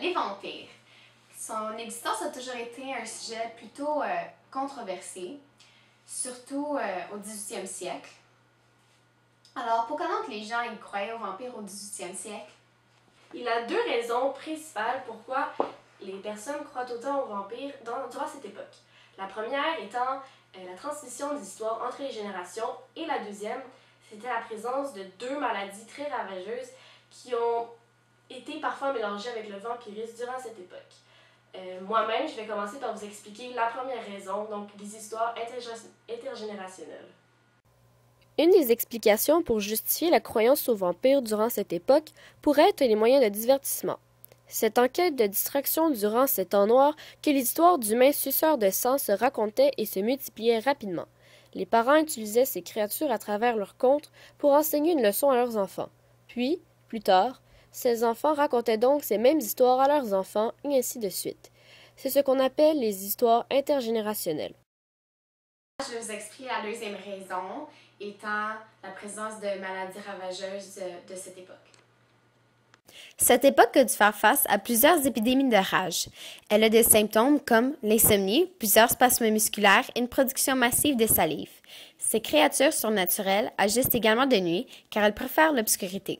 les vampires. Son existence a toujours été un sujet plutôt controversé, surtout au 18e siècle. Alors, pourquoi donc les gens y croyaient aux vampires au 18e siècle? Il a deux raisons principales pourquoi les personnes croient autant aux vampires durant cette époque. La première étant la transmission des histoires entre les générations et la deuxième, c'était la présence de deux maladies très ravageuses qui ont été parfois mélangées avec le vampirisme durant cette époque. Moi-même, je vais commencer par vous expliquer la première raison, donc les histoires intergénérationnelles. Une des explications pour justifier la croyance aux vampires durant cette époque pourrait être les moyens de divertissement. C'est en quête de distraction durant ces temps noirs que les histoires d'humains suceurs de sang se racontaient et se multipliaient rapidement. Les parents utilisaient ces créatures à travers leurs contes pour enseigner une leçon à leurs enfants. Puis, plus tard, ces enfants racontaient donc ces mêmes histoires à leurs enfants et ainsi de suite. C'est ce qu'on appelle les histoires intergénérationnelles. Je vais vous expliquer la deuxième raison, étant la présence de maladies ravageuses de cette époque. Cette époque a dû faire face à plusieurs épidémies de rage. Elle a des symptômes comme l'insomnie, plusieurs spasmes musculaires et une production massive de salive. Ces créatures surnaturelles agissent également de nuit car elles préfèrent l'obscurité.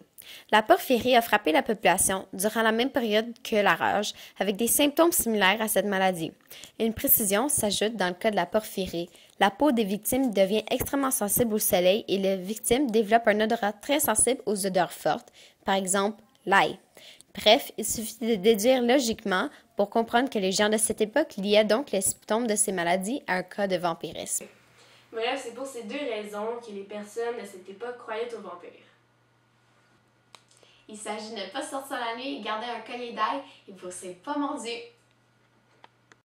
La porphyrie a frappé la population durant la même période que la rage, avec des symptômes similaires à cette maladie. Une précision s'ajoute dans le cas de la porphyrie. La peau des victimes devient extrêmement sensible au soleil et les victimes développent un odorat très sensible aux odeurs fortes, par exemple l'ail. Bref, il suffit de déduire logiquement pour comprendre que les gens de cette époque liaient donc les symptômes de ces maladies à un cas de vampirisme. Bref, c'est pour ces deux raisons que les personnes de cette époque croyaient aux vampires. Il s'agit de ne pas sortir la nuit et garder un collier d'ail et vous ne serez pas mordu.